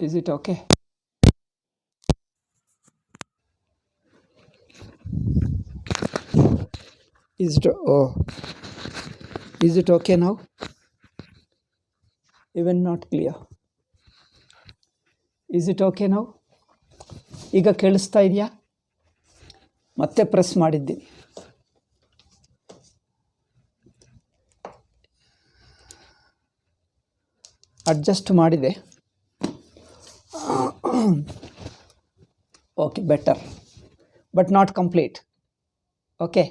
Is it okay? Is it okay now? Even not clear. Is it okay now? ಈಗ ಕೇಳಿಸ್ತಾ ಇದೆಯಾ? ಮತ್ತೆ press ಮಾಡಿದ್ದೀನಿ. ಅಡ್ಜಸ್ಟ್ ಮಾಡಿದೆ. Okay, better, but not complete. Okay,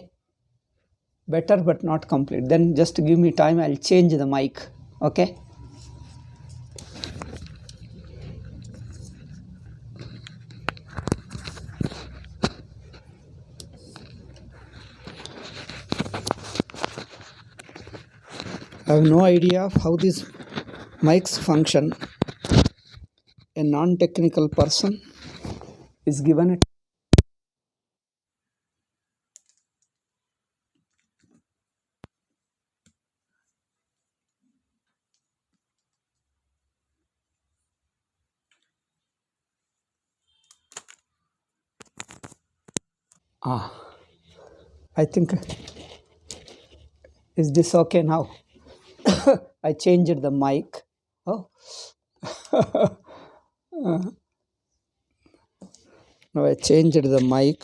better but not complete. Then just give me time, I'll change the mic. Okay. I have no idea of how these mics function. A non-technical person is given it. I think, is this okay now? I changed the mic. Oh. Now I changed the mic.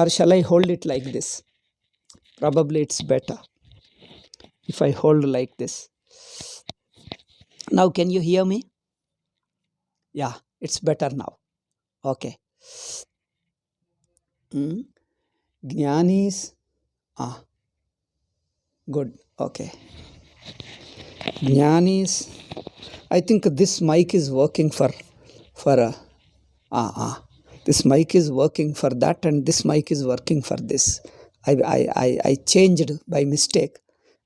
Or shall I hold it like this? Probably it's better if I hold like this. Now can you hear me? Yeah, it's better now. Okay. Jnanis. Good. Okay. Jnanis. I think this mic is working for this mic is working for that, and this mic is working for this. I changed by mistake.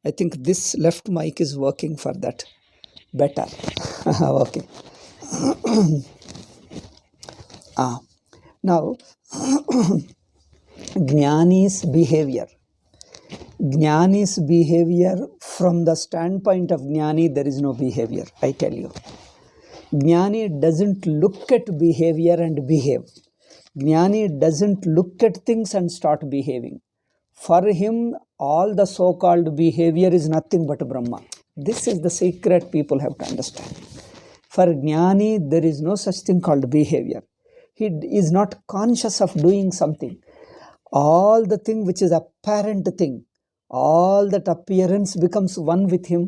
I think this left mic is working for that better. Okay. Now, Jnani's behavior. Jnani's behavior, from the standpoint of Jnani, there is no behavior, I tell you. Jnani doesn't look at behavior and behave. Jnani doesn't look at things and start behaving. For him, all the so-called behavior is nothing but Brahma. This is the secret people have to understand. For Jnani, there is no such thing called behavior. He is not conscious of doing something. All the thing which is apparent thing, all that appearance becomes one with him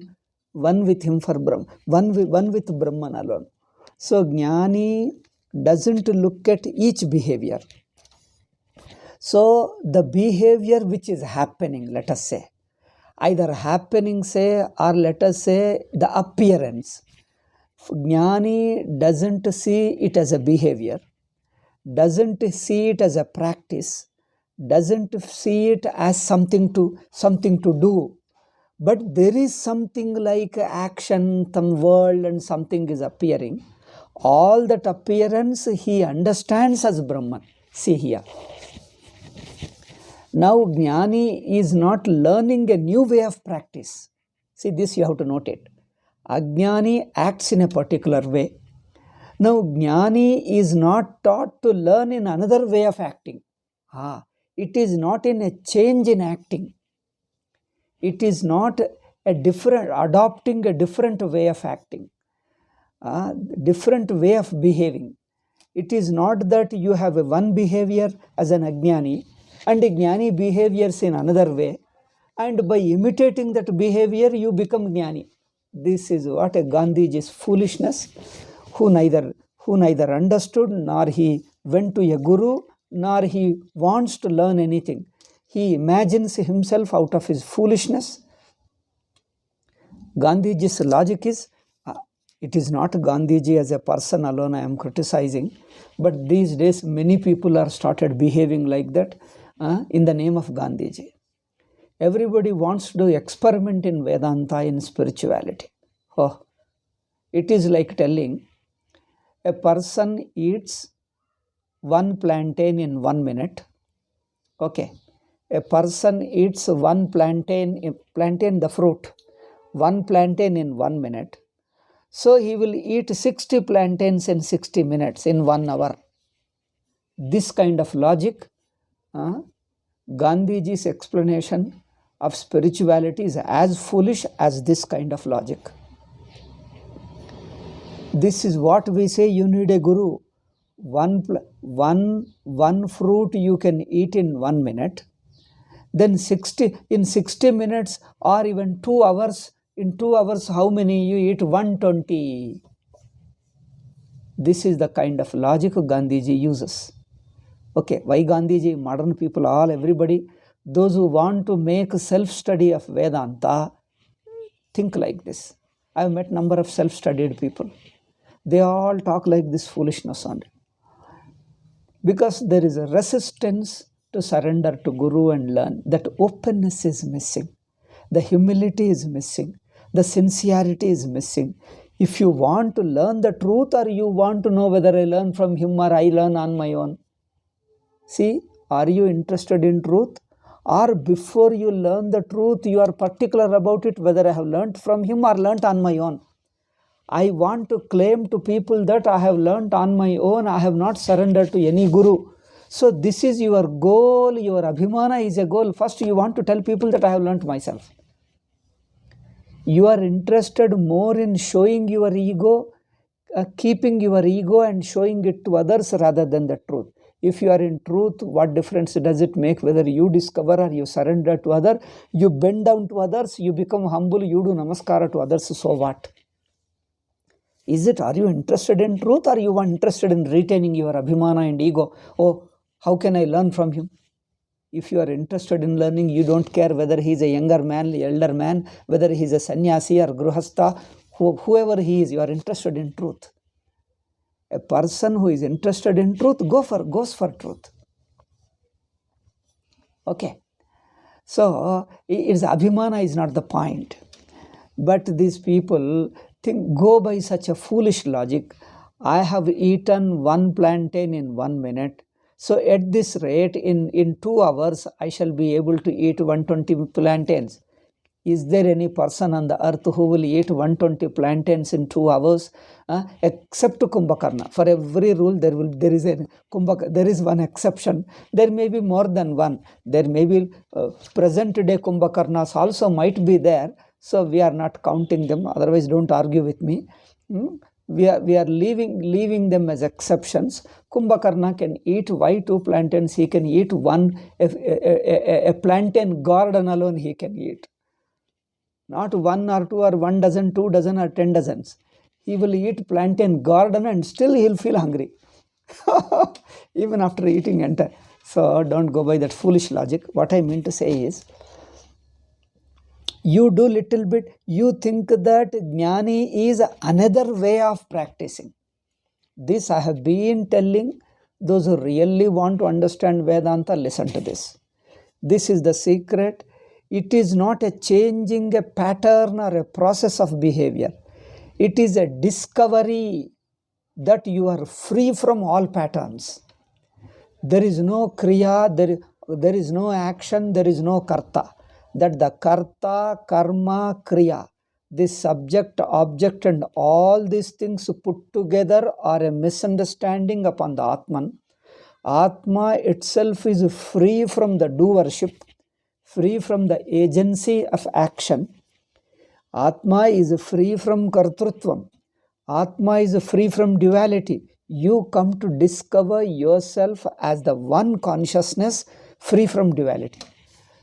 for Brahman, one with Brahman alone. So Jnani doesn't look at each behavior. So the behavior which is happening, let us say, either happening say, or let us say the appearance, Jnani doesn't see it as a behavior, doesn't see it as a practice, doesn't see it as something to do, but there is something like action, some world, and something is appearing. All that appearance he understands as Brahman. See here. Now Jnani is not learning a new way of practice. See, this you have to note it. Ajnani acts in a particular way. Now Jnani is not taught to learn in another way of acting. It is not in a change in acting. It is not adopting a different way of acting, different way of behaving. It is not that you have one behavior as an Ajnani and Jnani behaviors in another way, and by imitating that behavior you become Jnani. This is what a Gandhiji's foolishness, who neither understood, nor he went to a guru, nor he wants to learn anything. He imagines himself out of his foolishness. Gandhiji's logic is, it is not Gandhiji as a person alone I am criticizing, but these days many people are started behaving like that in the name of Gandhiji. Everybody wants to experiment in Vedanta, in spirituality. It is like telling a person eats one plantain in 1 minute. Okay. A person eats one plantain, the fruit, one plantain in 1 minute. So he will eat 60 plantains in 60 minutes, in 1 hour. This kind of logic, Gandhiji's explanation of spirituality is as foolish as this kind of logic. This is what we say, you need a guru. One fruit you can eat in 1 minute. Then in 60 minutes or even 2 hours, in 2 hours, how many you eat? 120. This is the kind of logic Gandhiji uses. Okay, why Gandhiji? Modern people, everybody, those who want to make self-study of Vedanta, think like this. I've met number of self-studied people. They all talk like this foolishness on it. Because there is a resistance to surrender to Guru and learn. That openness is missing. The humility is missing. The sincerity is missing. If you want to learn the truth, or you want to know whether I learn from him or I learn on my own. See, are you interested in truth? Or before you learn the truth, you are particular about it, whether I have learned from him or learnt on my own. I want to claim to people that I have learnt on my own, I have not surrendered to any guru. So this is your goal, your abhimana is a goal. First you want to tell people that I have learnt myself. You are interested more in showing your ego, keeping your ego and showing it to others rather than the truth. If you are in truth, what difference does it make whether you discover or you surrender to others? You bend down to others, you become humble, you do namaskara to others, so what? Are you interested in truth, or you are interested in retaining your abhimana and ego? Oh, how can I learn from him? If you are interested in learning, you don't care whether he is a younger man, elder man, whether he is a sannyasi or gruhastha, whoever he is, you are interested in truth. A person who is interested in truth goes for truth. Okay. So, abhimana is not the point. But these people go by such a foolish logic. I have eaten 1 plantain in 1 minute. So at this rate, in 2 hours, I shall be able to eat 120 plantains. Is there any person on the earth who will eat 120 plantains in 2 hours? Except Kumbhakarna. For every rule, there is one exception. There may be more than one. There may be present day Kumbhakarnas also might be there. So we are not counting them. Otherwise, don't argue with me. We are leaving them as exceptions. Kumbhakarna can eat 2 plantains. He can eat a plantain garden alone he can eat. Not 1 or 2 or 1 dozen, 2 dozen or 10 dozens. He will eat plantain garden and still he'll feel hungry. Even after eating entire. So don't go by that foolish logic. What I mean to say is, you do little bit, you think that jnani is another way of practicing. This I have been telling. Those who really want to understand Vedanta, listen to this. This is the secret. It is not a changing a pattern or a process of behavior. It is a discovery that you are free from all patterns. There is no kriya, there is no action, there is no karta. That the karta, karma, kriya, this subject, object and all these things put together are a misunderstanding upon the Atman. Atma itself is free from the doership, free from the agency of action. Atma is free from kartrutvam. Atma is free from duality. You come to discover yourself as the one consciousness free from duality.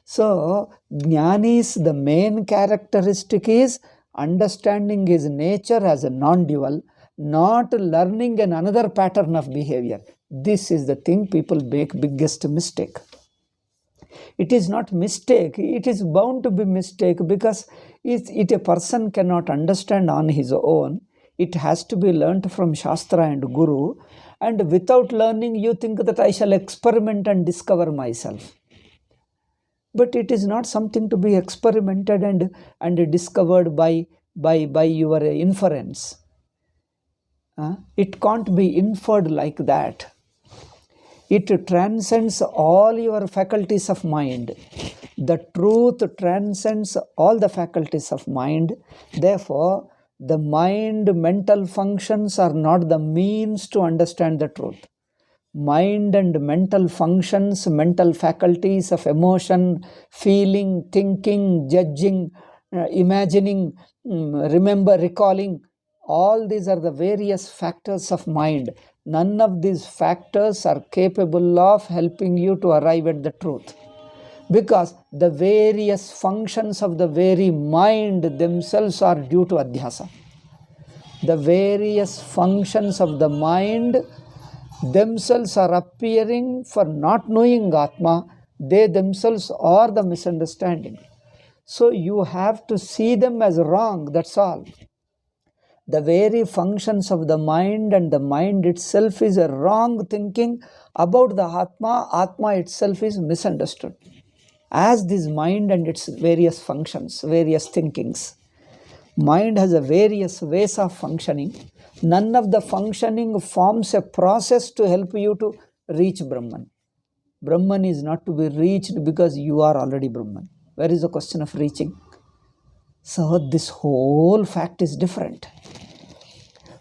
So, jnani's the main characteristic is understanding his nature as a non-dual, not learning another pattern of behavior. This is the thing people make biggest mistake. It is not mistake, it is bound to be mistake, because it a person cannot understand on his own. It has to be learnt from Shastra and Guru, and without learning you think that I shall experiment and discover myself. But it is not something to be experimented and discovered by your inference. It can't be inferred like that. It transcends all your faculties of mind. The truth transcends all the faculties of mind. Therefore, The mind, mental functions are not the means to understand the truth. Mind and mental functions, mental faculties of emotion, feeling, thinking, judging, imagining, recalling, all these are the various factors of mind. None of these factors are capable of helping you to arrive at the truth, because the various functions of the very mind themselves are due to adhyasa. The various functions of the mind themselves are appearing for not knowing Atma. They themselves are the misunderstanding. So you have to see them as wrong, that's all. The very functions of the mind, and the mind itself is a wrong thinking about the Atma. Atma itself is misunderstood as this mind and its various functions, various thinkings. Mind has a various ways of functioning. None of the functioning forms a process to help you to reach Brahman. Brahman is not to be reached because you are already Brahman. Where is the question of reaching? So this whole fact is different.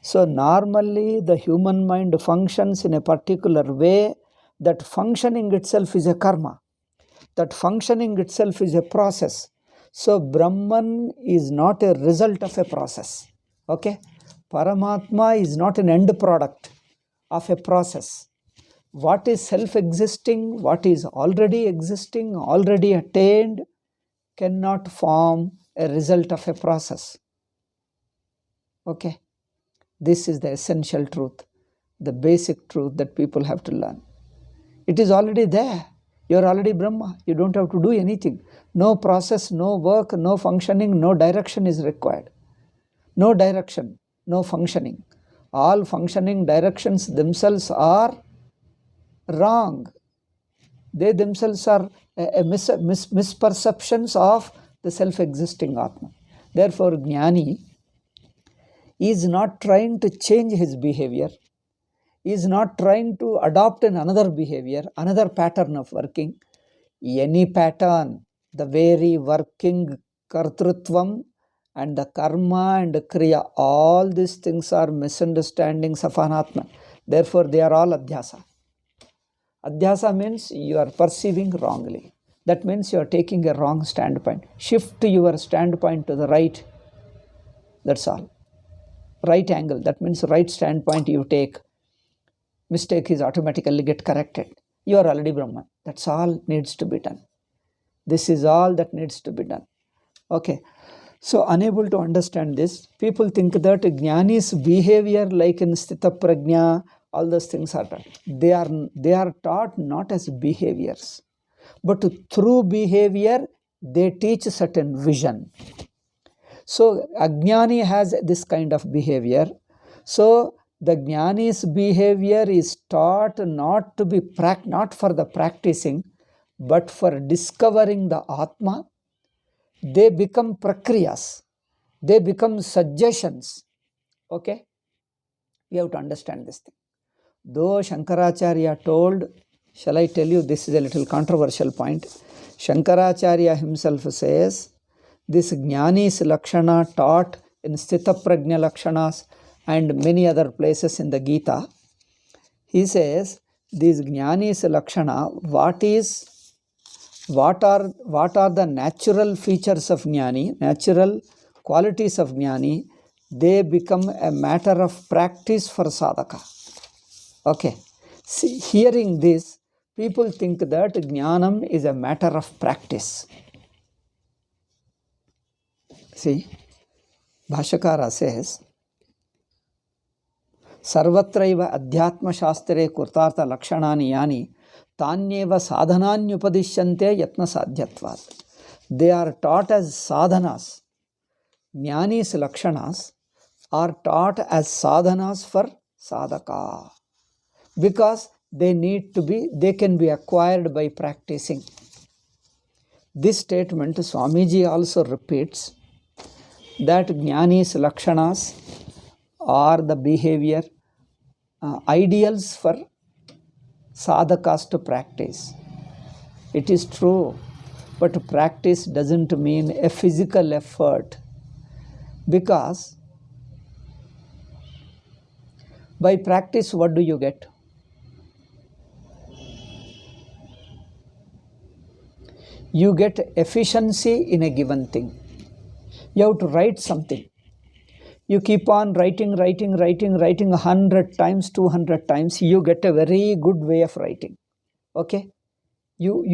So normally the human mind functions in a particular way. That functioning itself is a karma. That functioning itself is a process. So Brahman is not a result of a process. Okay? Paramatma is not an end product of a process. What is self-existing, what is already existing, already attained, cannot form a result of a process. Okay? This is the essential truth, the basic truth that people have to learn. It is already there. You are already Brahma. You don't have to do anything. No process, no work, no functioning, no direction is required. No direction, no functioning. All functioning directions themselves are wrong. They themselves are misperceptions of the self-existing Atma. Therefore, Jnani is not trying to change his behavior, is not trying to adopt another behavior, another pattern of working. Any pattern, the very working kartrutvam and the karma and the kriya, all these things are misunderstandings of anatma. Therefore, they are all adhyasa. Adhyasa means you are perceiving wrongly. That means you are taking a wrong standpoint. Shift your standpoint to the right. That's all. Right angle, that means right standpoint you take. Mistake is automatically get corrected. You are already Brahman. That's all needs to be done. This is all that needs to be done. Okay. So unable to understand this, people think that Jnani's behavior, like in Sthita Prajna, all those things are taught. They are taught not as behaviors, but through behavior they teach certain vision. So Ajnani has this kind of behavior. So the Jnani's behavior is taught not for the practicing, but for discovering the Atma. They become prakriyas. They become suggestions. Okay? We have to understand this thing. Though Shankaracharya told, shall I tell you, this is a little controversial point. Shankaracharya himself says, this Jnani's Lakshana taught in Sthita Prajna Lakshanas and many other places in the Gita. He says, these Jnani's Lakshana, what are the natural features of Jnani, natural qualities of Jnani, they become a matter of practice for sadhaka. Okay. See, hearing this, people think that Jnanam is a matter of practice. See, Bhashakara says, Sarvatraiva Adhyatma Shastre Kurtartha Lakshanani Yani Tanyeva Sadhananyupadishyante Yatna Sadhyatvat. They are taught as sadhanas. Jnani's Lakshanas are taught as sadhanas for sadhaka, because they can be acquired by practicing. This statement Swamiji also repeats, that Jnani's Lakshanas are the behavior ideals for sadhakas to practice. It is true, but practice doesn't mean a physical effort, because By practice, what do you get? You get efficiency in a given thing. You have to write something. You keep on writing 100 times, 200 times, you get a very good way of writing. Okay? You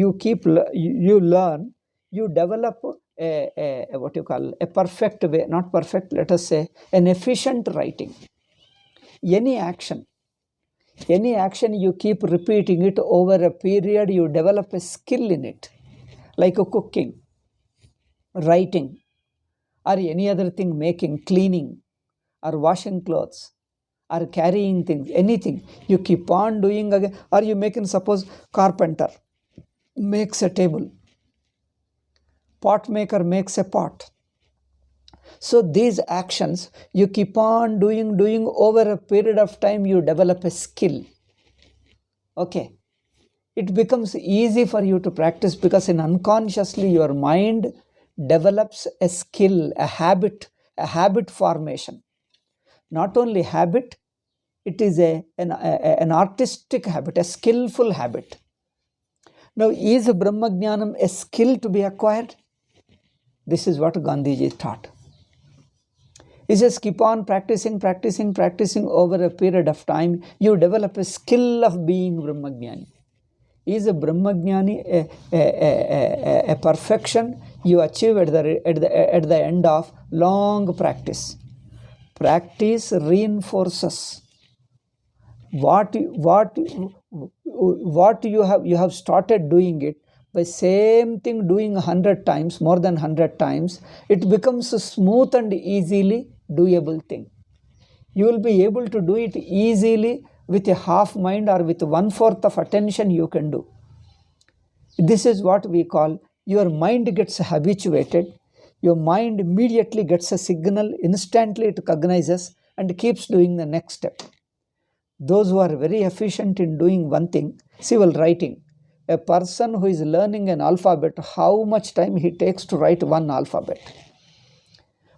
learn, you develop what you call a perfect way, not perfect, let us say an efficient writing. Any action you keep repeating it over a period, you develop a skill in it, like a cooking, writing, or any other thing, making, cleaning, or washing clothes, or carrying things, anything. You keep on doing again, or you making, suppose carpenter makes a table, pot maker makes a pot. So these actions you keep on doing over a period of time, you develop a skill. Okay. It becomes easy for you to practice because unconsciously your mind develops a skill, a habit formation. Not only habit, it is an artistic habit, a skillful habit. Now, is Brahma Jnanam a skill to be acquired? This is what Gandhiji taught. He says, keep on practicing over a period of time, you develop a skill of being Brahma Jnani. Is a Brahmajnani a perfection you achieve at the end of long practice? Practice reinforces what you have started doing it. By same thing doing 100 times, more than 100 times, it becomes a smooth and easily doable thing. You will be able to do it easily with a half mind or with 1/4 of attention you can do. This is what we call, your mind gets habituated. Your mind immediately gets a signal, instantly it recognizes and keeps doing the next step. Those who are very efficient in doing one thing, see, while writing, a person who is learning an alphabet, how much time he takes to write one alphabet?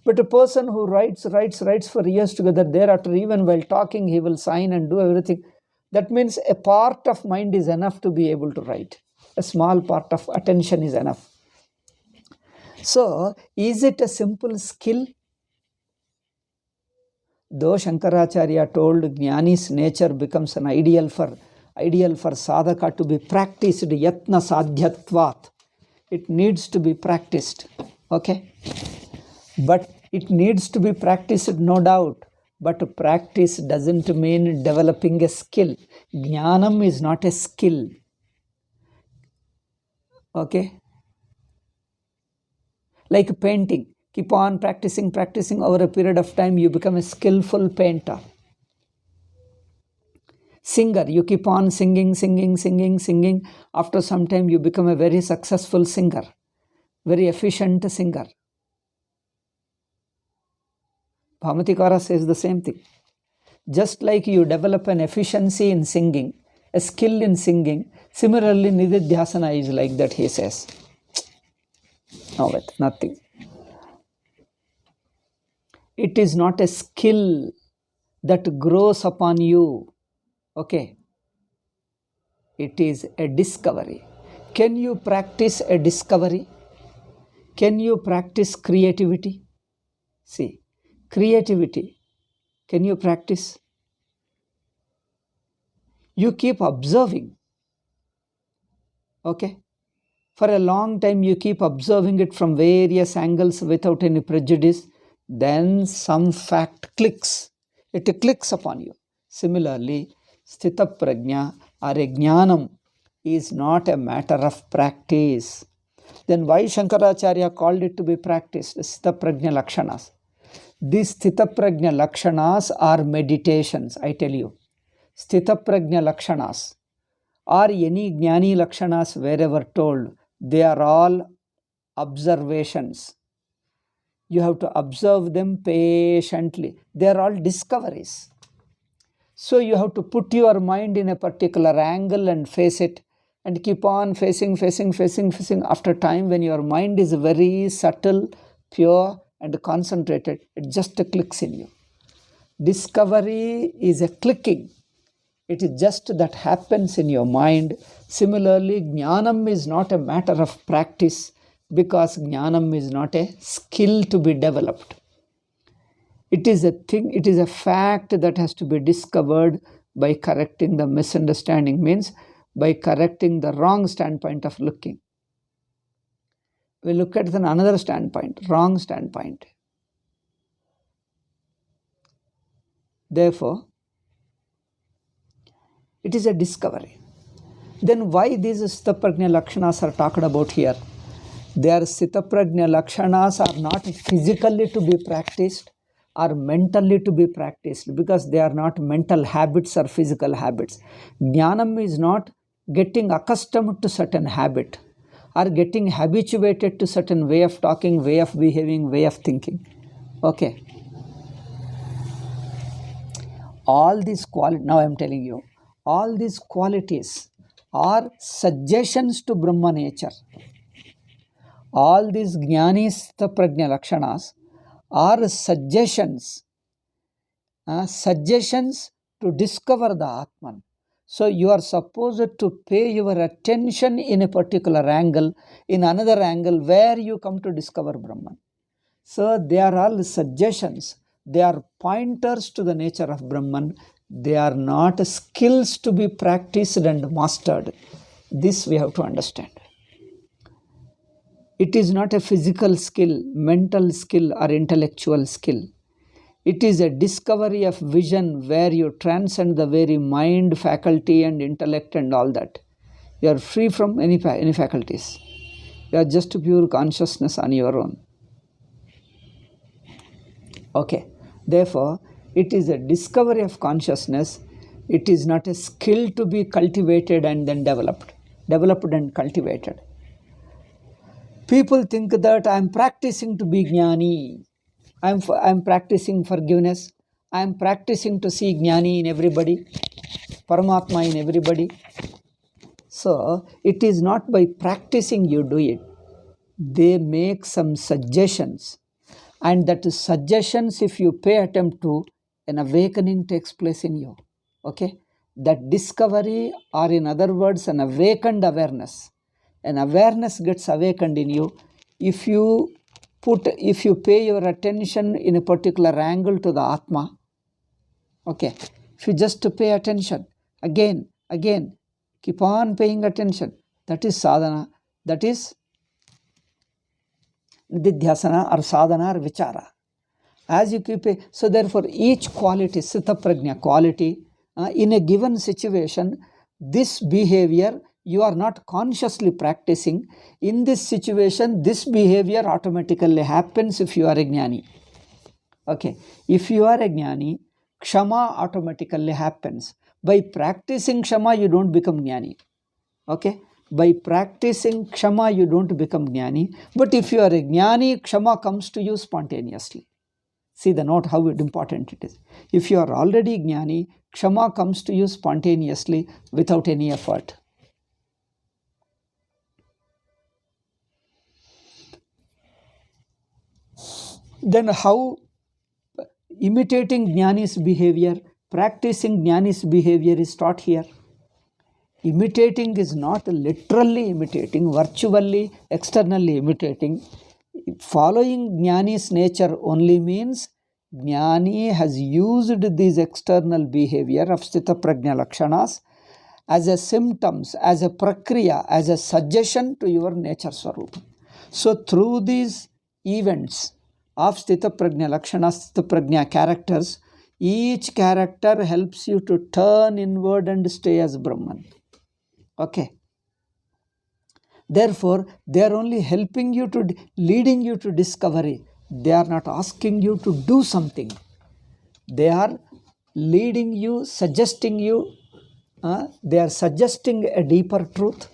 But a person who writes for years together, thereafter, even while talking, he will sign and do everything. That means a part of mind is enough to be able to write. A small part of attention is enough. So, is it a simple skill? Though Shankaracharya told Jnani's nature becomes an ideal for sadhaka to be practiced, yatna sadhyatvat. It needs to be practiced. Okay? But it needs to be practiced, no doubt. But practice doesn't mean developing a skill. Jnanam is not a skill. Okay? Like painting. Keep on practicing over a period of time, you become a skillful painter. Singer, you keep on singing. After some time, you become a very successful singer, very efficient singer. Bhamatikara says the same thing. Just like you develop an efficiency in singing, a skill in singing, similarly, Nididhyasana is like that, he says. No, wait, nothing. It is not a skill that grows upon you. Okay. It is a discovery. Can you practice a discovery? Can you practice creativity? See, creativity. Can you practice? You keep observing. Okay. For a long time, you keep observing it from various angles without any prejudice. Then some fact clicks. It clicks upon you. Similarly, Sthita Prajna or a Jnanam is not a matter of practice. Then why Shankaracharya called it to be practiced? Sthita Prajna Lakshanas. These Sthita Prajna Lakshanas are meditations, I tell you. Sthita Prajna Lakshanas or any Jnani Lakshanas wherever told, they are all observations. You have to observe them patiently. They are all discoveries. So you have to put your mind in a particular angle and face it and keep on facing. After time, when your mind is very subtle, pure and concentrated, it just clicks in you. Discovery is a clicking. It is just that happens in your mind. Similarly, jnanam is not a matter of practice because jnanam is not a skill to be developed. It is a thing, it is a fact that has to be discovered by correcting the misunderstanding, means by correcting the wrong standpoint of looking. We look at another standpoint, wrong standpoint. Therefore, it is a discovery. Then why these Sthitaprajna Lakshanas are talked about here? Their Sthitaprajna Lakshanas are not physically to be practiced or mentally to be practiced, because they are not mental habits or physical habits. Jnanam is not getting accustomed to certain habit or getting habituated to certain way of talking, way of behaving, way of thinking. Okay. All these qualities, now I am telling you, all these qualities are suggestions to Brahma nature. All these Jnani Sthitaprajna Lakshanas are suggestions to discover the Atman. So you are supposed to pay your attention in a particular angle, in another angle where you come to discover Brahman. So they are all suggestions. They are pointers to the nature of Brahman. They are not skills to be practiced and mastered. This we have to understand. It is not a physical skill, mental skill, or intellectual skill. It is a discovery of vision where you transcend the very mind, faculty, and intellect and all that. You are free from any faculties. You are just pure consciousness on your own. Okay. Therefore, it is a discovery of consciousness. It is not a skill to be cultivated and then developed and cultivated. People think that I am practicing to be jnani. I am practicing forgiveness. I am practicing to see jnani in everybody, Paramatma in everybody. So, it is not by practicing you do it. They make some suggestions. And that suggestions, if you pay attempt to, an awakening takes place in you. Okay? That discovery, or in other words, an awakened awareness. An awareness gets awakened in you. If you pay your attention in a particular angle to the Atma, okay, if you just pay attention, again, keep on paying attention, that is sadhana, that is nididhyasana or sadhana or vichara. As you keep it, so therefore each quality, Sthitaprajna quality, in a given situation, this behavior you are not consciously practicing. In this situation, this behavior automatically happens if you are a jnani. Okay, if you are a jnani, kshama automatically happens. By practicing kshama, you don't become jnani. Okay, by practicing kshama, you don't become jnani. But if you are a jnani, kshama comes to you spontaneously. See the note, how important it is. If you are already jnani, kshama comes to you spontaneously without any effort. Then how imitating jnani's behavior, practicing jnani's behavior is taught here. Imitating is not literally imitating, virtually, externally imitating. Following jnani's nature only means jnani has used these external behavior of Sthitaprajna Lakshanas as a symptoms, as a prakriya, as a suggestion to your nature swarupa. So through these events of Sthitaprajna Lakshanas, Sthitaprajna characters, each character helps you to turn inward and stay as Brahman. Okay. Therefore, they are only helping you to, leading you to discovery. They are not asking you to do something. They are leading you, suggesting you. They are suggesting a deeper truth.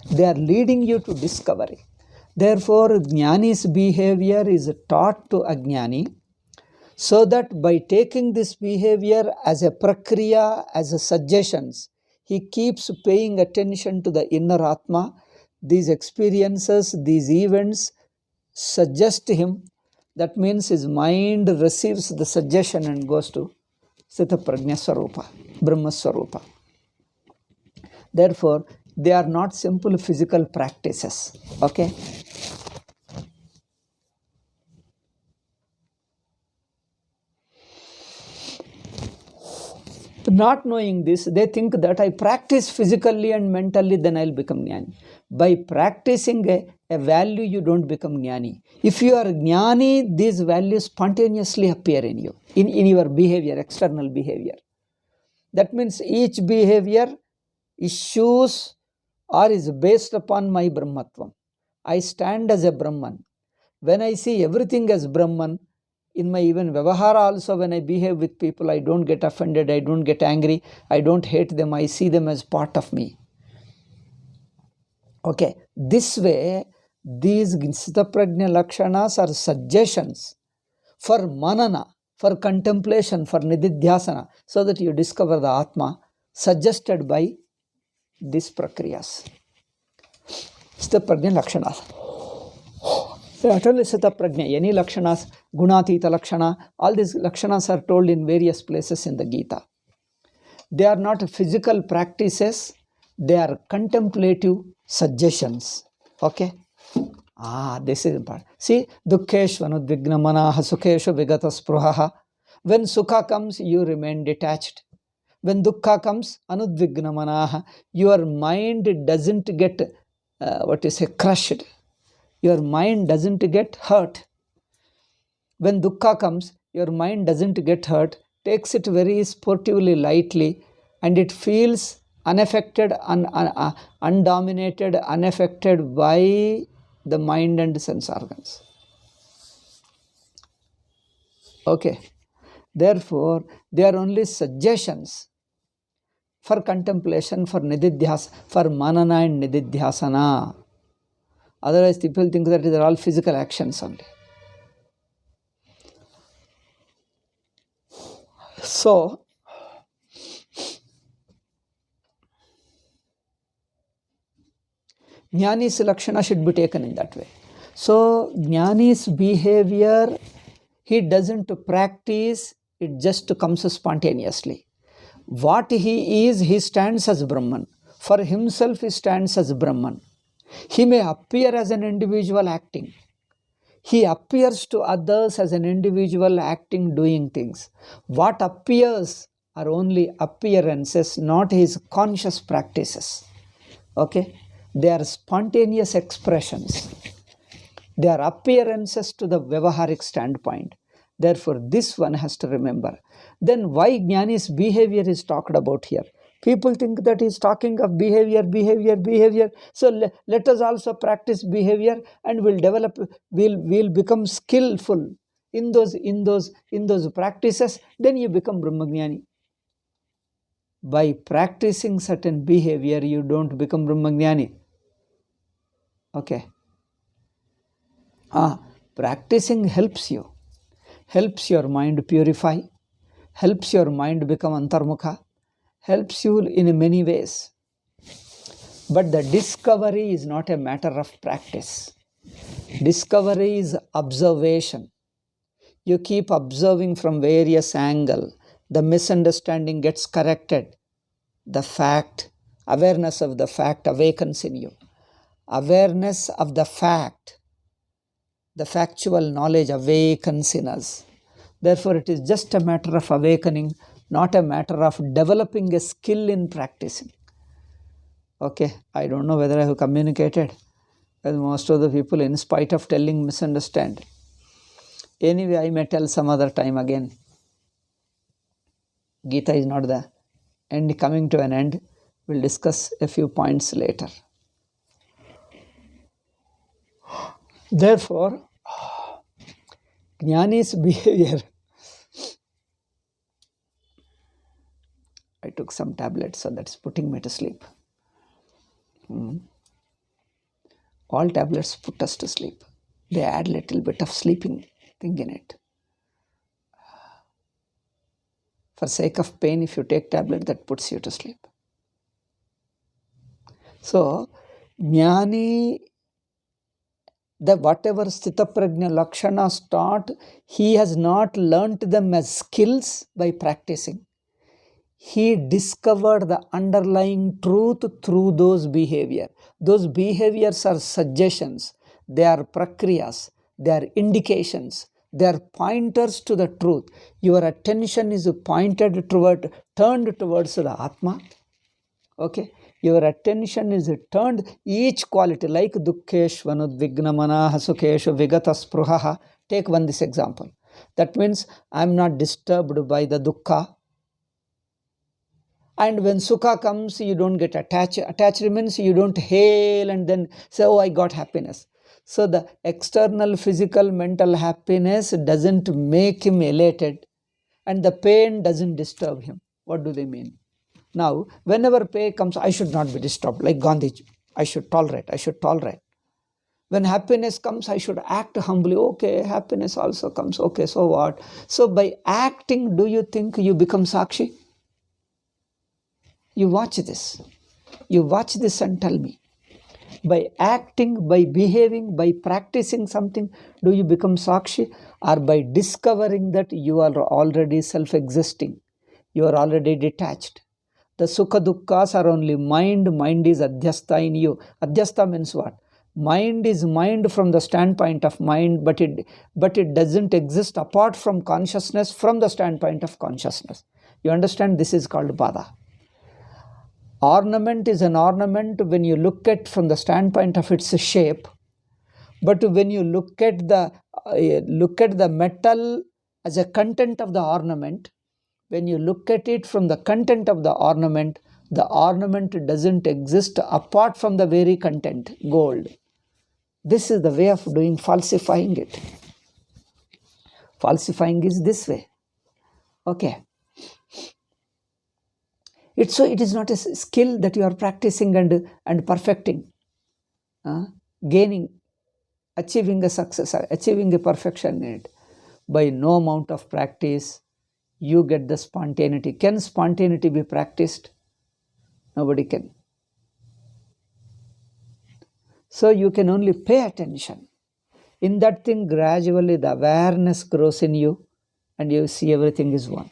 They are leading you to discovery. Therefore, jnani's behavior is taught to ajnani, so that by taking this behavior as a prakriya, as a suggestions, he keeps paying attention to the inner Atma. These experiences, these events suggest him. That means his mind receives the suggestion and goes to Sthita Prajna Swarupa, Brahma Swarupa. Therefore, they are not simple physical practices. Okay? Not knowing this, they think that I practice physically and mentally, then I'll become jnani. By practicing a value, you don't become jnani. If you are jnani, these values spontaneously appear in you, in your behavior, external behavior. That means each behavior issues or is based upon my Brahmatvam. I stand as a Brahman. When I see everything as Brahman, in my even Vyavahara also, when I behave with people, I don't get offended, I don't get angry, I don't hate them, I see them as part of me. Okay, this way, these Sthita Prajna Lakshanas are suggestions for manana, for contemplation, for nididhyasana, so that you discover the Atma, suggested by these prakriyas. Sthita Prajna Lakshanas. Not only Sthita Prajna, any Lakshanas, Gunatita Lakshana, all these Lakshanas are told in various places in the Gita. They are not physical practices, they are contemplative suggestions. Okay? This is important. See, Dukkeshvanudvigna manaha sukeshu vigata spruhaha. When Sukha comes, you remain detached. When Dukkha comes, anudvigna manaha, your mind doesn't get, crushed. Your mind doesn't get hurt. When Dukkha comes, your mind doesn't get hurt, takes it very sportively, lightly, and it feels unaffected, undominated, unaffected by the mind and sense organs. Okay. Therefore, they are only suggestions for contemplation, for nididhyas, for manana and nididhyasana. Otherwise, people think that they are all physical actions only. So, Jnani's lakshana should be taken in that way. So, Jnani's behavior, he doesn't practice, it just comes spontaneously. What he is, he stands as Brahman. For himself, he stands as Brahman. He may appear as an individual acting. He appears to others as an individual acting, doing things. What appears are only appearances, not his conscious practices. Okay? They are spontaneous expressions. They are appearances to the Vyavaharik standpoint. Therefore, this one has to remember. Then why Jnani's behavior is talked about here? People think that he's talking of behavior. So let us also practice behavior and we'll become skillful in those practices. Then you become Brahmajnani. By practicing certain behavior, you don't become Brahmajnani. Okay. Practicing helps you. Helps your mind purify. Helps your mind become antarmukha. Helps you in many ways. But the discovery is not a matter of practice. Discovery is observation. You keep observing from various angles. The misunderstanding gets corrected. The fact, awareness of the fact awakens in you. Awareness of the fact, the factual knowledge awakens in us. Therefore, it is just a matter of awakening, not a matter of developing a skill in practicing. Okay, I don't know whether I have communicated, because most of the people, in spite of telling, misunderstand. Anyway, I may tell some other time again. Gita is not the end, coming to an end. We'll discuss a few points later. Therefore, Jnani's behavior. I took some tablets, so that's putting me to sleep. All tablets put us to sleep. They add little bit of sleeping thing in it. For sake of pain, if you take tablet, that puts you to sleep. So, Jnani The whatever Sthita Prajna Lakshanas taught, he has not learnt them as skills by practicing. He discovered the underlying truth through those behavior. Those behaviors are suggestions, they are prakriyas, they are indications, they are pointers to the truth. Your attention is turned towards the Atma. Okay, your attention is turned each quality, like dukkeshvanud vignamana hasukeshu vigata spruhaha. Take this example. That means I am not disturbed by the dukkha. And when sukha comes, you don't get attached. Attached means you don't hail and then say, oh, I got happiness. So the external, physical, mental happiness doesn't make him elated, and the pain doesn't disturb him. What do they mean? Now, whenever pain comes, I should not be disturbed, like Gandhiji. I should tolerate. When happiness comes, I should act humbly. Okay, happiness also comes. Okay, so what? So by acting, do you think you become Sakshi? You watch this. You watch this and tell me. By acting, by behaving, by practicing something, do you become Sakshi? Or by discovering that you are already self-existing, you are already detached? The Sukha Dukkhas are only mind. Mind is Adhyastha in you. Adhyastha means what? Mind is mind from the standpoint of mind, but it doesn't exist apart from consciousness from the standpoint of consciousness. You understand? This is called Bada. Ornament is an ornament when you look at from the standpoint of its shape, but when you look at the metal as a content of the ornament, when you look at it from the content of the ornament doesn't exist apart from the very content, gold. This is the way of doing falsifying it. Falsifying is this way. Okay. It is not a skill that you are practicing and perfecting, gaining, achieving a success, achieving a perfection in it. By no amount of practice, you get the spontaneity. Can spontaneity be practiced? Nobody can. So you can only pay attention. In that thing, gradually the awareness grows in you and you see everything is one.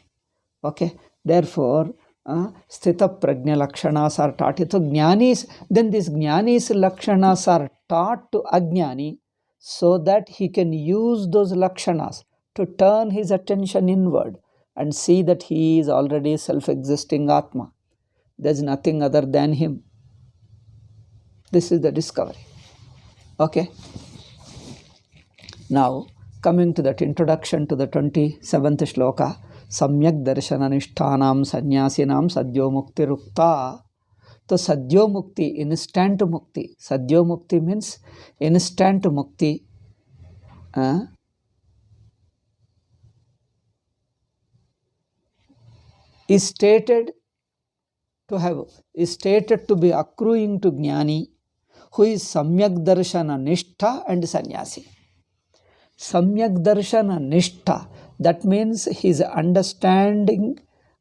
Okay. Therefore, Sthita Prajna Lakshanas are taught. So Jnanis, then these Jnanis Lakshanas are taught to Ajnani so that he can use those Lakshanas to turn his attention inward and see that he is already self-existing Atma. There's nothing other than him. This is the discovery. Okay. Now, coming to that introduction to the 27th shloka, Samyak Darshana Nishthanam Sanyasinam Sadhyo Mukti Rukta. So Sadhyo Mukti, instant Mukti. Sadhyo Mukti means instant Mukti. Is stated to be accruing to Jnani, who is Samyak Darshana Nishtha and Sannyasi. Samyak Darshana Nishtha, that means his understanding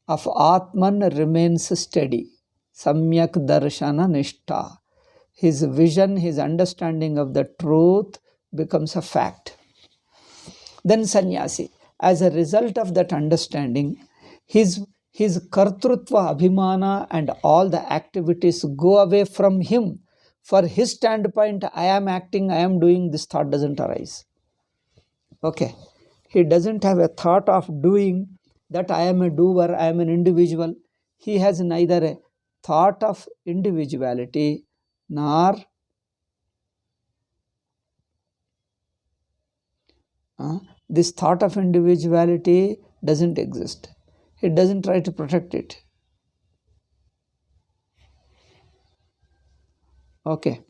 of Atman remains steady. Samyak Darshana Nishtha. His vision, his understanding of the truth becomes a fact. Then Sannyasi, as a result of that understanding, his kartrutva, abhimana and all the activities go away from him. For his standpoint, I am acting, I am doing, this thought doesn't arise. Okay. He doesn't have a thought of doing that I am a doer, I am an individual. He has neither a thought of individuality nor this thought of individuality doesn't exist. He doesn't try to protect it. Okay.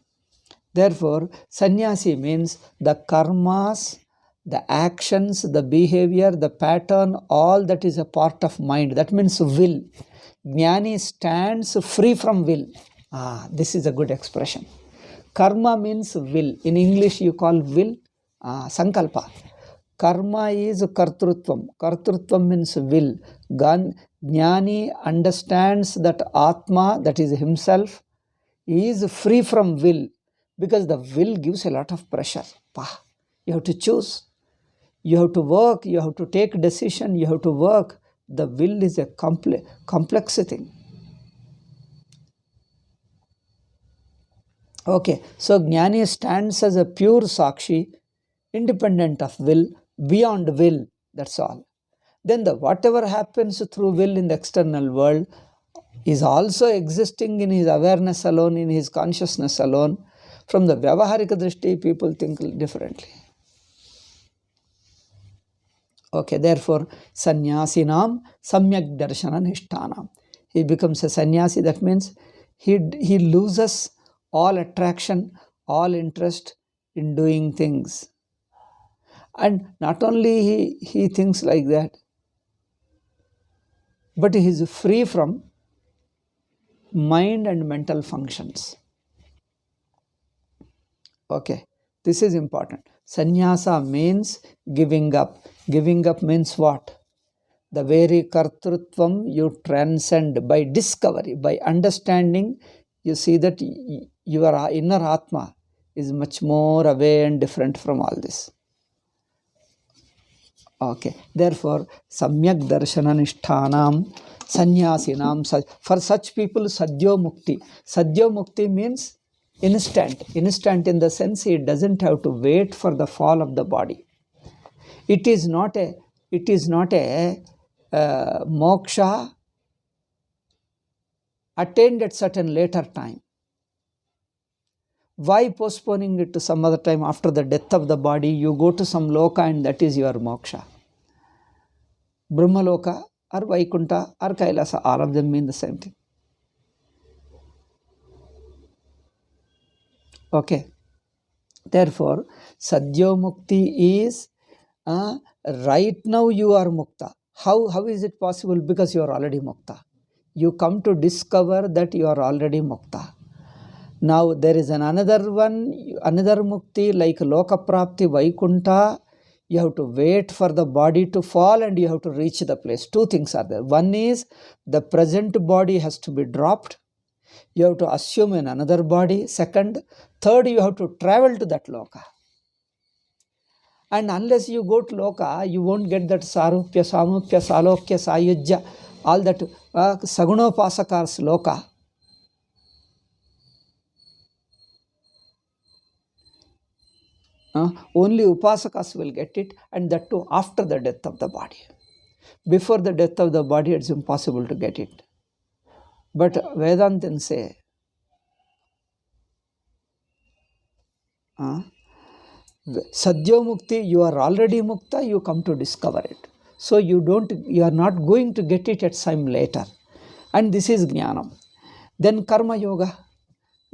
Therefore, sannyasi means the karmas, the actions, the behavior, the pattern, all that is a part of mind. That means will. Jnani stands free from will. This is a good expression. Karma means will. In English, you call will sankalpa. Karma is kartrutvam. Kartrutvam means will. Jnani understands that Atma, that is himself, is free from will. because the will gives a lot of pressure. You have to choose. You have to work. You have to take decision. You have to work. The will is a complex thing. Okay, so Jnani stands as a pure Sakshi, independent of will, beyond will, that's all. Then whatever happens through will in the external world is also existing in his awareness alone, in his consciousness alone. From the Vyavaharika Drishti, people think differently. Okay, therefore, Sannyasinam Samyak Darshana Nishthanam. He becomes a sannyasi, that means he loses all attraction, all interest in doing things. And not only he thinks like that, but he is free from mind and mental functions. Okay, this is important. Sannyasa means giving up. Giving up means what? The very kartrutvam you transcend by discovery, by understanding. You see that your inner Atma is much more away and different from all this. Okay, therefore, Samyak Darshana Nishthanam Sannyasinam. For such people, Sadhyo Mukti. Sadhyo Mukti means instant. Instant in the sense he doesn't have to wait for the fall of the body. It is not a moksha attained at certain later time. Why postponing it to some other time? After the death of the body, you go to some loka and that is your moksha. Brahmaloka or Vaikunta or Kailasa, all of them mean the same thing. Okay. Therefore, Sadhyo Mukti is right now you are Mukta. How is it possible? Because you are already Mukta. You come to discover that you are already Mukta. Now there is another Mukti like Loka Prapti, Vaikunta. You have to wait for the body to fall and you have to reach the place. Two things are there. One is the present body has to be dropped. You have to assume another body. Second, third, you have to travel to that Loka. And unless you go to Loka, you won't get that Sarupya, Samupya, Salokya, Sayujya, all that Sagunopasakars Loka. Only Upasakas will get it, and that too after the death of the body. Before the death of the body, it's impossible to get it. But Vedantins say, Sadhyo Mukti, you are already Mukta, you come to discover it. So you are not going to get it at some later. And this is Jnanam. Then Karma Yoga.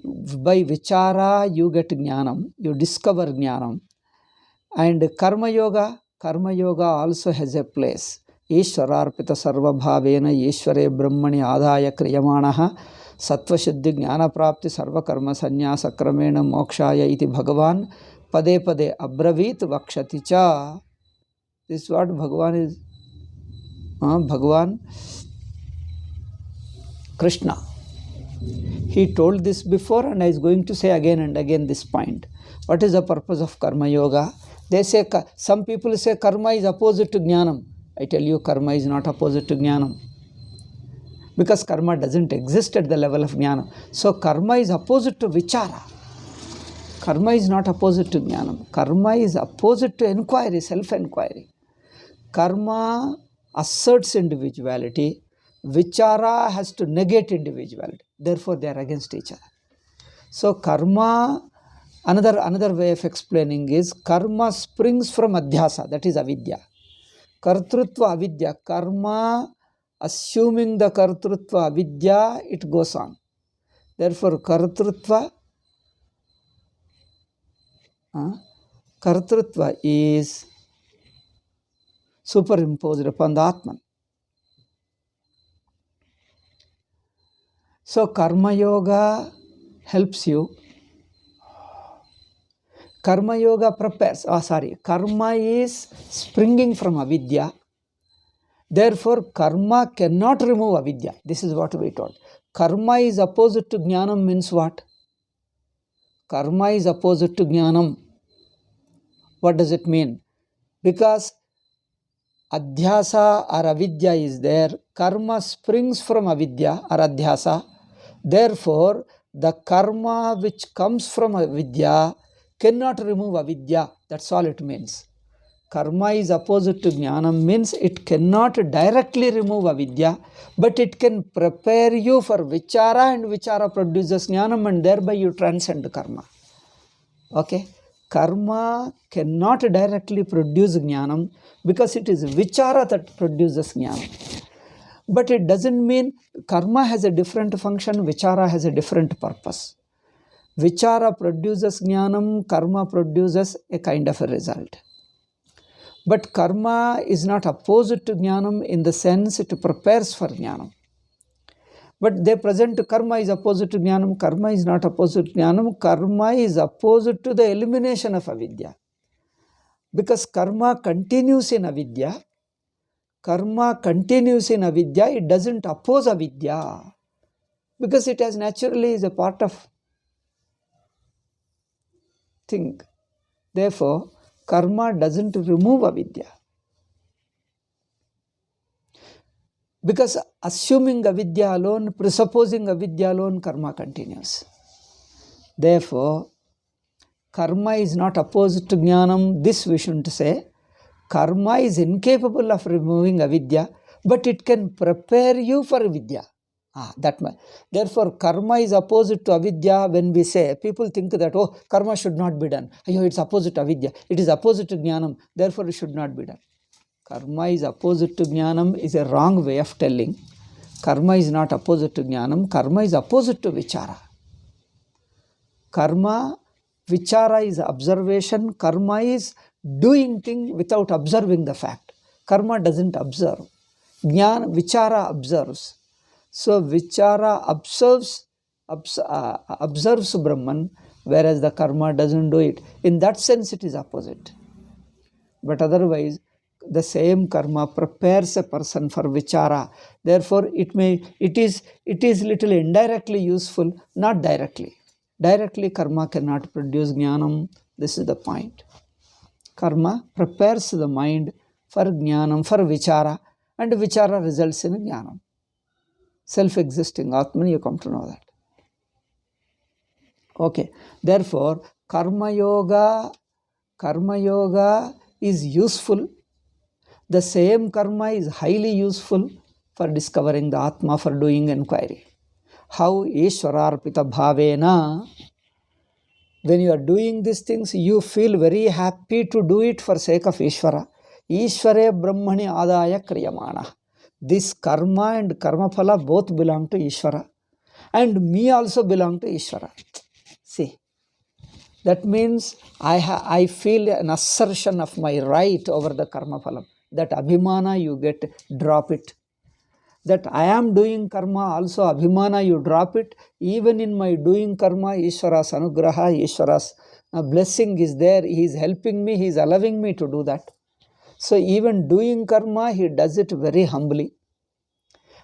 By Vichara, you get Jnanam, you discover Jnanam. And Karma Yoga also has a place. Ishwararpita Sarva Bhavena Ishware Brahmani Adhaya Kriyamanaha Sattva Shuddhi Jnana Prapti Sarva Karma Sannyasa Kramena Mokshaya iti Bhagavan Pade Pade Abravit Vakshati Cha. This is what Bhagavan is. Bhagavan Krishna. He told this before and I is going to say again and again this point. What is the purpose of Karma Yoga? They say, some people say karma is opposite to Jnanam. I tell you, karma is not opposite to Jnanam. Because karma doesn't exist at the level of Jnanam. So karma is opposite to Vichara. Karma is not opposite to Jnanam. Karma is opposite to inquiry, self-inquiry. Karma asserts individuality. Vichara has to negate individuality. Therefore, they are against each other. So karma, another way of explaining is karma springs from adhyasa, that is avidya. Kartrutva avidya, karma assuming the kartrutva avidya, it goes on. Therefore, kartrutva is superimposed upon the Atman. So Karma Yoga helps you. Karma Yoga prepares. Karma is springing from avidya. Therefore, karma cannot remove avidya. This is what we told. Karma is opposite to jnanam means what? karma is opposite to jnanam. What does it mean? Because adhyasa or avidya is there, karma springs from avidya or adhyasa. Therefore, the karma which comes from avidya cannot remove avidya. That's all it means. Karma is opposite to jnanam means it cannot directly remove avidya, but it can prepare you for vichara, and vichara produces jnanam, and thereby you transcend karma. Okay? Karma cannot directly produce jnanam because it is vichara that produces jnanam. But it doesn't mean karma has a different function, vichara has a different purpose. Vichara produces jnanam, karma produces a kind of a result. But karma is not opposite to jnanam in the sense it prepares for jnanam. But they present karma is opposite to jnanam. Karma is not opposite to jnanam. Karma is opposite to the elimination of avidya. Because karma continues in avidya. Karma continues in avidya. It doesn't oppose avidya. Because it has naturally is a part of thing. Therefore, karma doesn't remove avidya. Because assuming avidya alone, presupposing avidya alone, karma continues. Therefore, karma is not opposed to jnanam. This we shouldn't say. Karma is incapable of removing avidya, but it can prepare you for vidya. Therefore, karma is opposite to avidya. When we say, people think that, oh, karma should not be done. It's opposite to avidya. It is opposite to jnanam. Therefore, it should not be done. Karma is opposite to jnanam is a wrong way of telling. Karma is not opposite to jnanam. Karma is opposite to vichara. Karma, vichara is observation. Karma is doing thing without observing the fact. Karma doesn't observe. Vichara observes. So vichara observes Brahman, whereas the karma doesn't do it. In that sense, it is opposite. But otherwise, the same karma prepares a person for vichara. Therefore, it is little indirectly useful, not directly. Directly, karma cannot produce jnanam. This is the point. Karma prepares the mind for jnanam, for vichara, and vichara results in jnanam. Self-existing Atman, you come to know that. Okay. Therefore, karma yoga is useful. The same karma is highly useful for discovering the Atma, for doing inquiry. How Ishwararpita Bhavena, when you are doing these things, you feel very happy to do it for sake of Ishvara. Ishvare Brahmani Adaya Kriyamana. This karma and karma phala both belong to Ishvara. And me also belong to Ishvara. See, that means I feel an assertion of my right over the karma phalam. That abhimana you get, drop it. That I am doing karma, also abhimana you drop it. Even in my doing karma, Ishvara's anugraha, Ishvara's blessing is there. He is helping me, he is allowing me to do that. So even doing karma, he does it very humbly.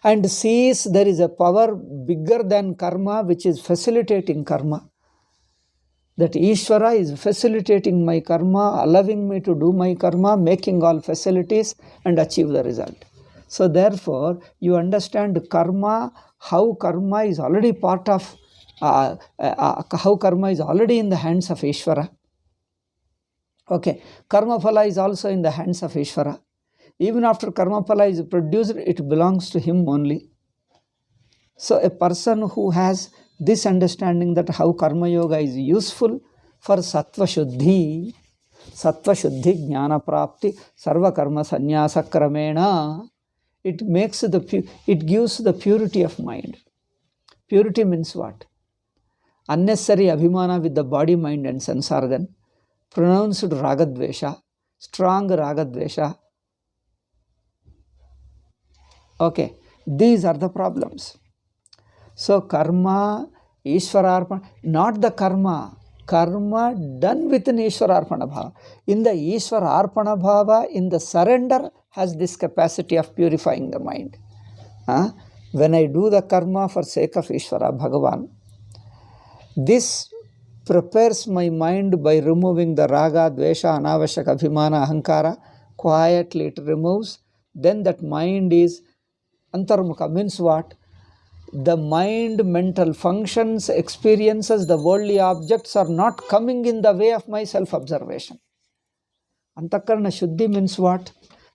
And sees there is a power bigger than karma which is facilitating karma. That Ishvara is facilitating my karma, allowing me to do my karma, making all facilities and achieve the result. So therefore, you understand karma, how karma is already part of, how karma is already in the hands of Ishvara. Okay, karma phala is also in the hands of Ishvara. Even after karma phala is produced, it belongs to him only. So a person who has this understanding that how karma yoga is useful for sattva shuddhi, jnana prapti, sarva karma sannyasa kramena, it gives the purity of mind. Purity means what? Unnecessary abhimana with the body, mind and sense organ, pronounced ragadvesha, strong ragadvesha. Okay, these are the problems. So karma, Ishwararpana, not the karma done within Ishwararpana bhava. In the Ishwararpana bhava, in the surrender, has this capacity of purifying the mind. When I do the karma for sake of Ishvara, Bhagavan, this prepares my mind by removing the raga, dvesha, anavashaka, abhimana, ahankara. Quietly it removes. Then that mind is antarmukha, means what? The mind, mental functions, experiences, the worldly objects are not coming in the way of my self-observation. Antakarana Shuddhi means what?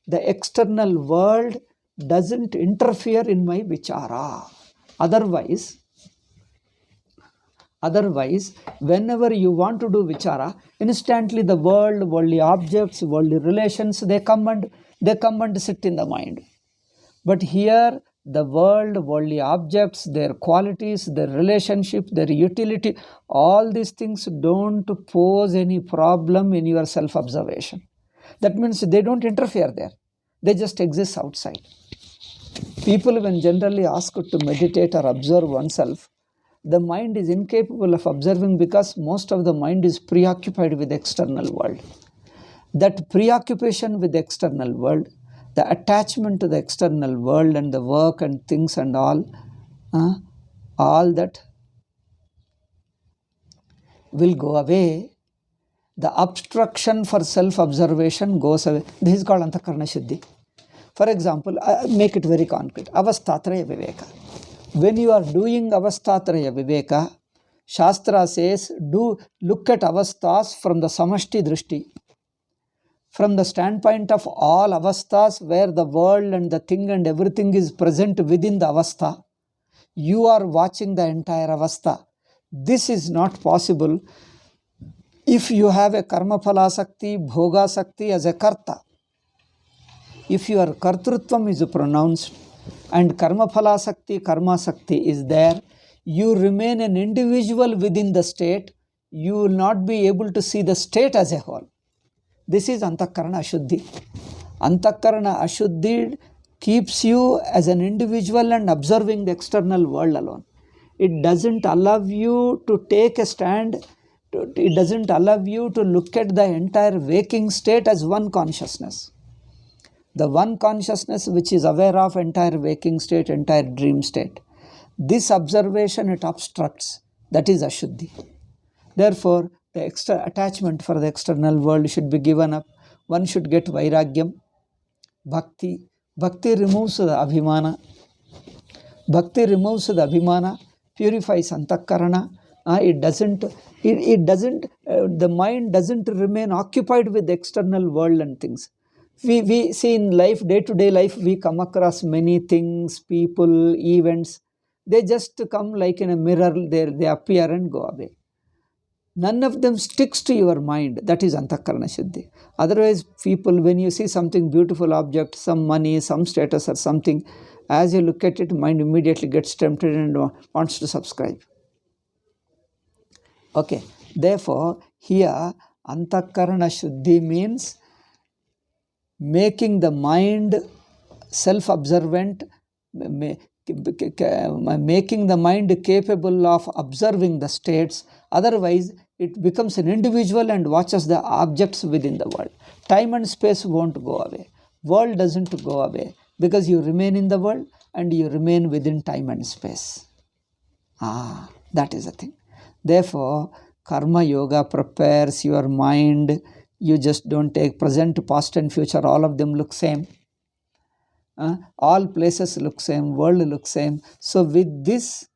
The external world doesn't interfere in my vichara. Otherwise, whenever you want to do vichara, instantly the world, worldly objects, worldly relations, they come and sit in the mind. But here, the world, worldly objects, their qualities, their relationship, their utility, all these things don't pose any problem in your self-observation. That means they don't interfere there. They just exist outside. People, when generally asked to meditate or observe oneself, the mind is incapable of observing because most of the mind is preoccupied with the external world. That preoccupation with the external world, the attachment to the external world and the work and things and all that will go away. The obstruction for self-observation goes away. This is called Antakarana Shuddhi. For example, make it very concrete. Avastatraya Viveka. When you are doing Avastatraya Viveka, Shastra says, look at avastas from the samashti drishti. From the standpoint of all avastas, where the world and the thing and everything is present within the avastha, you are watching the entire avastha. This is not possible if you have a karma phala sakti, bhoga sakti as a karta. If your kartrutvam is pronounced and karma phala sakti, karma sakti is there, you remain an individual within the state. You will not be able to see the state as a whole. This is Antakarana Ashuddhi. Antakarana Ashuddhi keeps you as an individual and observing the external world alone. It doesn't allow you to take a stand. It doesn't allow you to look at the entire waking state as one consciousness. The one consciousness which is aware of entire waking state, entire dream state. This observation it obstructs. That is Ashuddhi. Therefore, the extra attachment for the external world should be given up. One should get Vairagyam, Bhakti. Bhakti removes the Abhimana. Bhakti removes the Abhimana, purifies Antakarana. The mind doesn't remain occupied with the external world and things. We see in life, day-to-day life, we come across many things, people, events. They just come like in a mirror, they appear and go away. None of them sticks to your mind. That is Antakarana Shuddhi. Otherwise, people, when you see something beautiful object, some money, some status or something, as you look at it, mind immediately gets tempted and wants to subscribe. Okay. Therefore, here Antakarana Shuddhi means making the mind self-observant, making the mind capable of observing the states. Otherwise, it becomes an individual and watches the objects within the world. Time and space won't go away. World doesn't go away because you remain in the world and you remain within time and space. That is the thing. Therefore, Karma Yoga prepares your mind. You just don't take present, past and future. All of them look same. All places look same. World looks same. So with this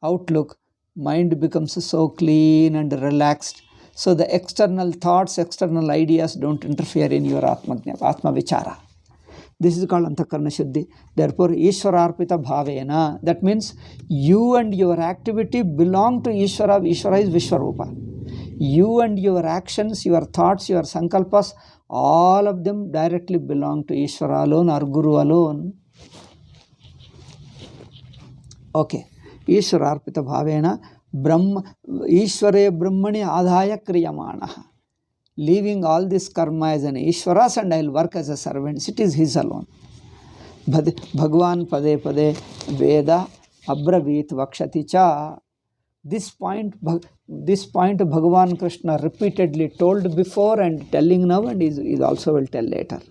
outlook, mind becomes so clean and relaxed. So the external thoughts, external ideas don't interfere in your Atma Vichara. This is called Antakarana Shuddhi. Therefore, Ishwararpita Bhavena. That means you and your activity belong to Ishvara. Ishvara is Vishwarupa. You and your actions, your thoughts, your sankalpas, all of them directly belong to Ishvara alone or Guru alone. Okay. Ishwararpita Bhavena. Ishvare Brahmani Adhaya Kriyamanaha. Leaving all this karma as an Ishvaras and I will work as a servant. It is his alone. Bhagwan Pade Pade Veda Abravit Vakshati Cha. This point Bhagavan Krishna repeatedly told before and telling now and is also will tell later.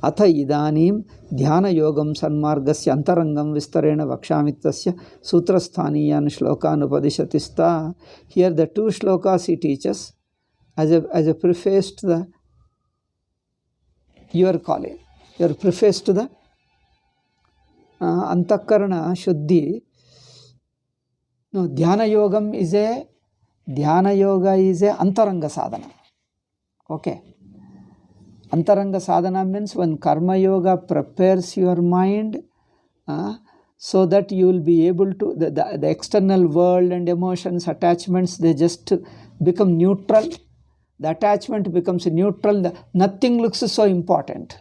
अथ इदानीं ध्यानयोगं सन्मार्गस्य अन्तरङ्गं विस्तरेण वक्ष्यामित्यस्य सूत्रस्थानीयान् श्लोकान् उपदिशति स्था. Here the two shlokas he teaches as a preface to the your calling, your preface to the Antakarana Shuddhi. No, Dhyana Yogam is a Dhyana Yoga is a Antaranga Sadhana. Okay. Antaranga sadhana means when karma yoga prepares your mind so that you will be able to, the external world and emotions, attachments, they just become neutral. The attachment becomes neutral. Nothing looks so important.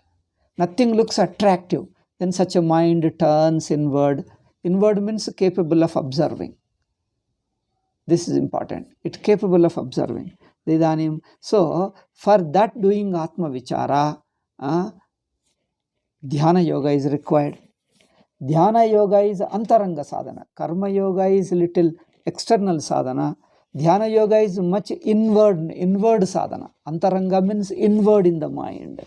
Nothing looks attractive. Then such a mind turns inward. Inward means capable of observing. This is important. It's capable of observing. So, for that doing Atma Vichara, Dhyana Yoga is required. Dhyana Yoga is Antaranga Sadhana. Karma Yoga is little external sadhana. Dhyana Yoga is much inward sadhana. Antaranga means inward in the mind.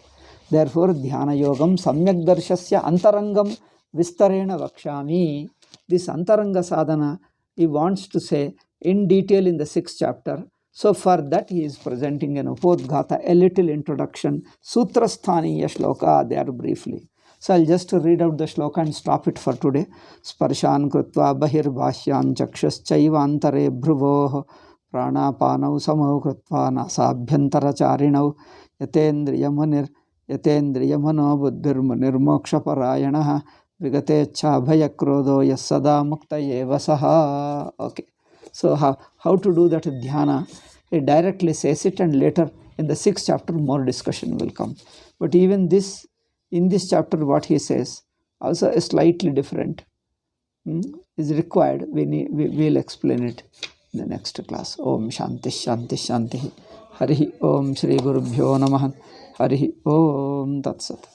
Therefore, Dhyana Yogam Samyak Darshasya Antarangam Vistarena Vakshami. This Antaranga sadhana, he wants to say in detail in the 6th chapter. So for that he is presenting an Upodghata, a little introduction. Sutrasthaniya shloka, there briefly. So I'll just read out the shloka and stop it for today. Sparshan krutva bahir bhashyam chakshashchaiva bhruvoh pranapanau samau krutva nasabhyantara charinau yatendriyamano buddhir moksha parayanaha vigatecha bhayakrodo yassada mukta eva saha. Okay. So how to do that dhyana? He directly says it, and later in the 6th chapter more discussion will come. But even this, in this chapter what he says, also a slightly different is required. We will explain it in the next class. Om Shanti Shanti Shanti. Hari Om Shri Gurubhyo Namaha. Hari Om Tat Sat.